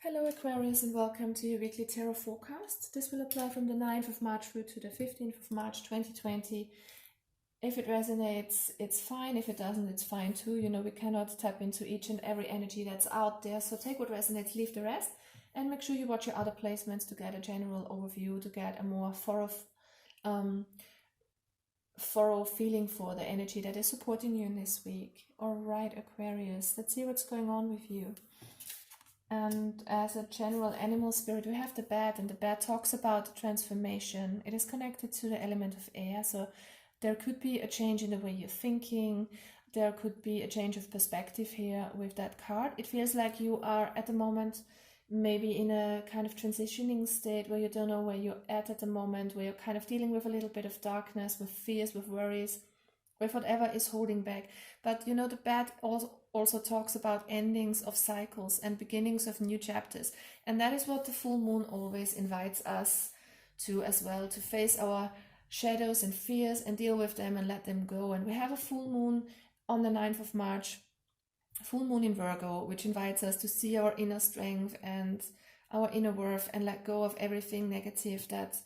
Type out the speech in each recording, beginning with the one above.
Hello Aquarius and welcome to your weekly tarot forecast. This will apply from the 9th of March through to the 15th of March 2020. If it resonates, it's fine. If it doesn't, it's fine too. You know, we cannot tap into each and every energy that's out there. So take what resonates, leave the rest, and make sure you watch your other placements to get a general overview, to get a more thorough feeling for the energy that is supporting you in this week. All right, Aquarius, let's see what's going on with you. And as a general animal spirit, we have the bat, and the bat talks about transformation. It is connected to the element of air, so there could be a change in the way you're thinking. There could be a change of perspective here with that card. It feels like you are at the moment maybe in a kind of transitioning state where you don't know where you're at the moment, where you're kind of dealing with a little bit of darkness, with fears, with worries, with whatever is holding back. But you know, the bat also talks about endings of cycles and beginnings of new chapters. And that is what the full moon always invites us to as well, to face our shadows and fears and deal with them and let them go. And we have a full moon on the 9th of March, full moon in Virgo, which invites us to see our inner strength and our inner worth and let go of everything negative that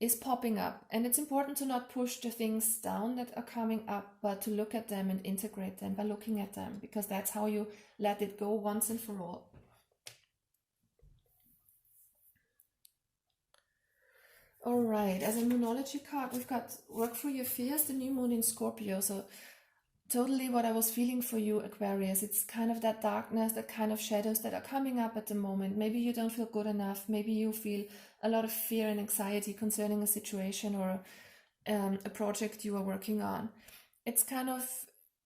is popping up. And it's important to not push the things down that are coming up, but to look at them and integrate them by looking at them, because that's how you let it go once and for all. All right, as a moonology card, we've got work through your fears, the new moon in Scorpio. So totally what I was feeling for you, Aquarius. It's kind of that darkness, that kind of shadows that are coming up at the moment. Maybe you don't feel good enough. Maybe you feel a lot of fear and anxiety concerning a situation or a project you are working on. It's kind of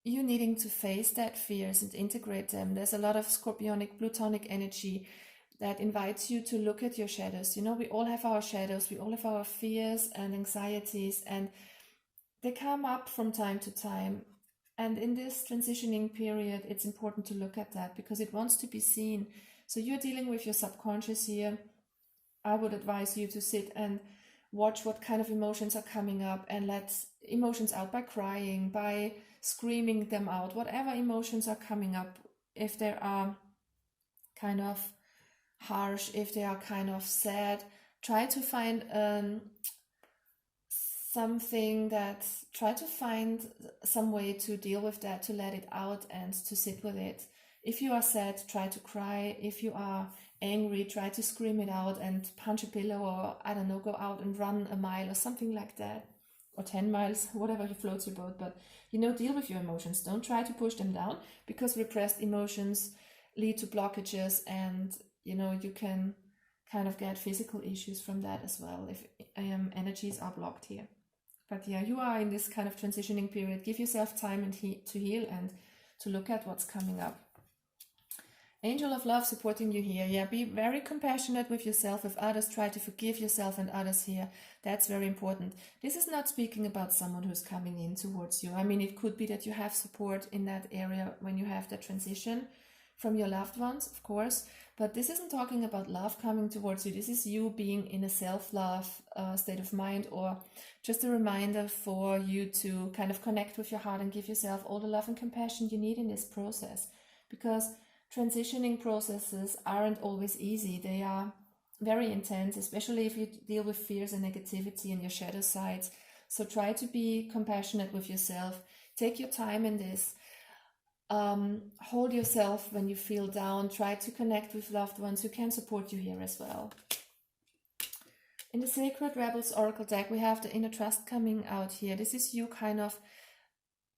you needing to face that fears and integrate them. There's a lot of scorpionic, plutonic energy that invites you to look at your shadows. You know, we all have our shadows. We all have our fears and anxieties, and they come up from time to time. And in this transitioning period, it's important to look at that because it wants to be seen. So you're dealing with your subconscious here. I would advise you to sit and watch what kind of emotions are coming up and let emotions out by crying, by screaming them out, whatever emotions are coming up. If they are kind of harsh, if they are kind of sad, try to find try to find some way to deal with that, to let it out and to sit with it. If you are sad, try to cry. If you are angry, try to scream it out and punch a pillow, or I don't know, go out and run a mile or something like that, or 10 miles, whatever floats your boat. But you know, deal with your emotions. Don't try to push them down, because repressed emotions lead to blockages, and you know, you can kind of get physical issues from that as well if energies are blocked here. But yeah, you are in this kind of transitioning period. Give yourself time and to heal and to look at what's coming up. Angel of Love supporting you here. Yeah, be very compassionate with yourself, with others. Try to forgive yourself and others here. That's very important. This is not speaking about someone who's coming in towards you. I mean, it could be that you have support in that area when you have the transition from your loved ones, of course. But this isn't talking about love coming towards you. This is you being in a self-love state of mind, or just a reminder for you to kind of connect with your heart and give yourself all the love and compassion you need in this process. Because transitioning processes aren't always easy. They are very intense, especially if you deal with fears and negativity and your shadow sides. So try to be compassionate with yourself. Take your time in this. Hold yourself when you feel down. Try to connect with loved ones who can support you here as well. In the Sacred Rebels Oracle deck, we have the inner trust coming out here. This is you kind of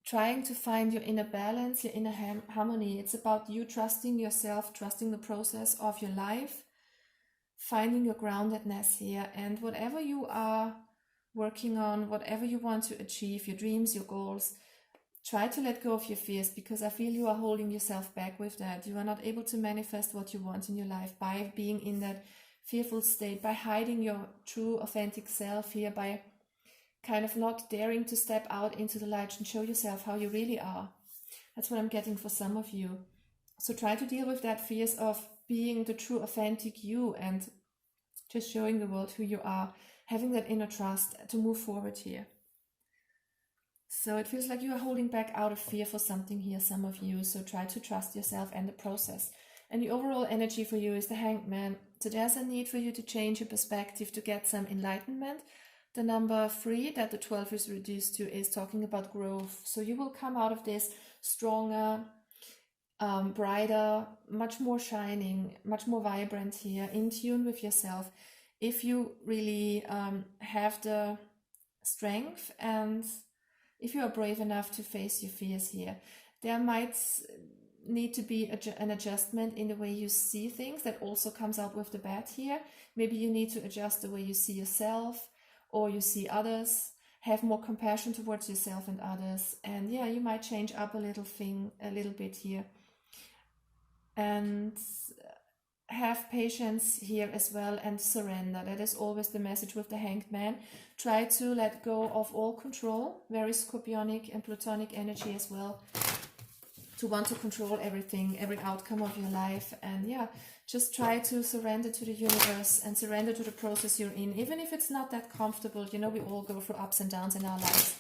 trying to find your inner balance, your inner harmony. It's about you trusting yourself, trusting the process of your life, finding your groundedness here, and whatever you are working on, whatever you want to achieve, your dreams, your goals, try to let go of your fears, because I feel you are holding yourself back with that. You are not able to manifest what you want in your life by being in that fearful state, by hiding your true authentic self here, by kind of not daring to step out into the light and show yourself how you really are. That's what I'm getting for some of you. So try to deal with that fears of being the true authentic you and just showing the world who you are, having that inner trust to move forward here. So it feels like you are holding back out of fear for something here, some of you. So try to trust yourself and the process. And the overall energy for you is the Hanged Man. So there's a need for you to change your perspective to get some enlightenment. The number 3 that the 12 is reduced to is talking about growth. So you will come out of this stronger, brighter, much more shining, much more vibrant here, in tune with yourself. If you really have the strength and if you are brave enough to face your fears here, there might need to be an adjustment in the way you see things. That also comes out with the bad here. Maybe you need to adjust the way you see yourself or you see others, have more compassion towards yourself and others, and yeah, you might change up a little bit here, and have patience here as well, and surrender. That is always the message with the Hanged Man. Try to let go of all control, very scorpionic and plutonic energy as well, to want to control everything, every outcome of your life. And yeah, just try to surrender to the universe and surrender to the process you're in, even if it's not that comfortable. You know, we all go through ups and downs in our lives,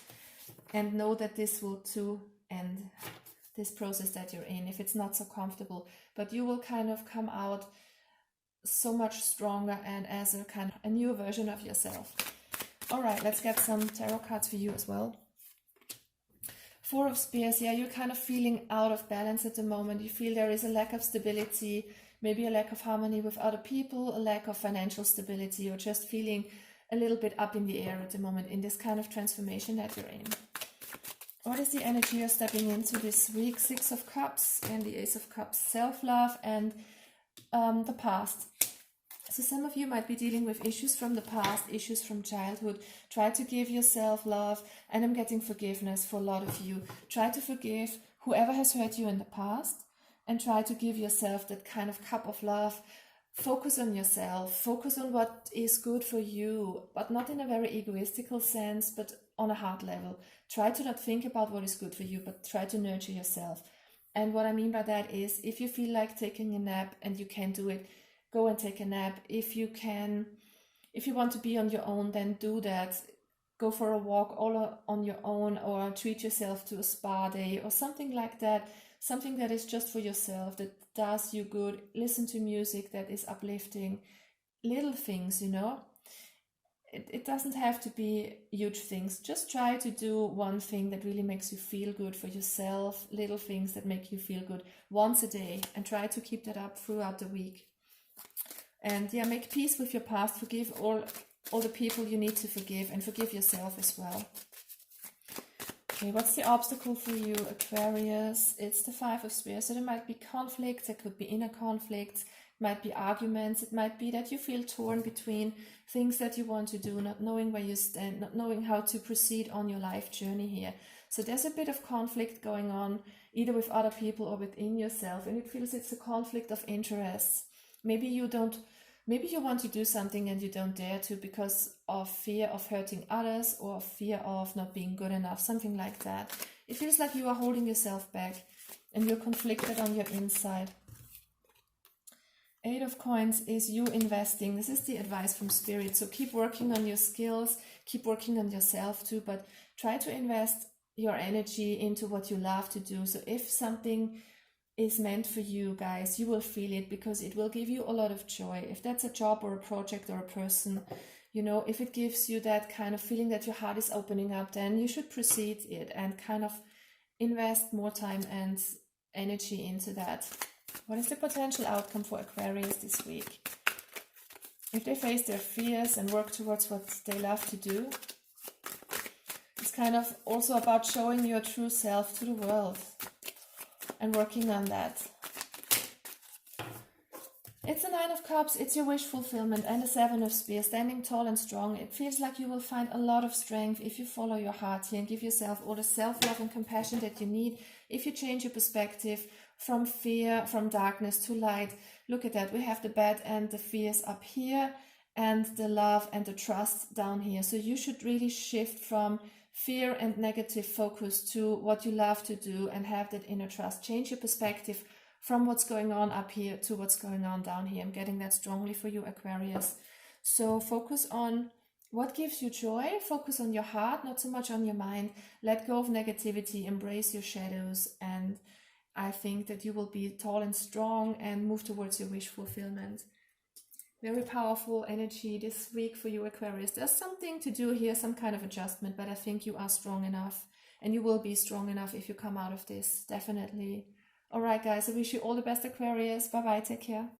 and know that this will too end, this process that you're in, if it's not so comfortable. But you will kind of come out so much stronger and as a kind of a new version of yourself. All right, let's get some tarot cards for you as well. 4 of Spears, yeah, you're kind of feeling out of balance at the moment. You feel there is a lack of stability, maybe a lack of harmony with other people, a lack of financial stability, or just feeling a little bit up in the air at the moment in this kind of transformation that you're in. What is the energy you're stepping into this week? 6 of Cups and the Ace of Cups, self-love and the past. So some of you might be dealing with issues from the past, issues from childhood. Try to give yourself love, and I'm getting forgiveness for a lot of you. Try to forgive whoever has hurt you in the past, and try to give yourself that kind of cup of love. Focus on yourself, focus on what is good for you, but not in a very egoistical sense, but on a heart level. Try to not think about what is good for you, but try to nurture yourself. And what I mean by that is, if you feel like taking a nap and you can do it, go and take a nap. If you want to be on your own, then do that. Go for a walk all on your own, or treat yourself to a spa day or something like that. Something that is just for yourself, that does you good. Listen to music that is uplifting. Little things, you know. It doesn't have to be huge things. Just try to do one thing that really makes you feel good for yourself. Little things that make you feel good once a day, and try to keep that up throughout the week. And yeah, make peace with your past. Forgive all the people you need to forgive, and forgive yourself as well. Okay, what's the obstacle for you, Aquarius? It's the 5 of Spears. So there might be conflicts, there could be inner conflicts, it might be arguments, it might be that you feel torn between things that you want to do, not knowing where you stand, not knowing how to proceed on your life journey here. So there's a bit of conflict going on, either with other people or within yourself, and it feels it's a conflict of interests. Maybe you want to do something and you don't dare to because of fear of hurting others, or fear of not being good enough, something like that. It feels like you are holding yourself back and you're conflicted on your inside. 8 of Coins is you investing. This is the advice from Spirit. So keep working on your skills, keep working on yourself too, but try to invest your energy into what you love to do. So if something is meant for you, guys, you will feel it, because it will give you a lot of joy. If that's a job or a project or a person, you know, if it gives you that kind of feeling that your heart is opening up, then you should proceed it and kind of invest more time and energy into that. What is the potential outcome for Aquarius this week? If they face their fears and work towards what they love to do, it's kind of also about showing your true self to the world and working on that. It's the 9 of Cups, it's your wish fulfillment, and the 7 of Spears, standing tall and strong. It feels like you will find a lot of strength if you follow your heart here and give yourself all the self-love and compassion that you need. If you change your perspective from fear, from darkness to light. Look at that, we have the bad and the fears up here, and the love and the trust down here. So you should really shift from fear and negative focus to what you love to do and have that inner trust. Change your perspective from what's going on up here to what's going on down here. I'm getting that strongly for you, Aquarius. So focus on what gives you joy. Focus on your heart, not so much on your mind. Let go of negativity, embrace your shadows, and I think that you will be tall and strong and move towards your wish fulfillment. Very powerful energy this week for you, Aquarius. There's something to do here, some kind of adjustment, but I think you are strong enough, and you will be strong enough if you come out of this, definitely. All right, guys, I wish you all the best, Aquarius. Bye-bye, take care.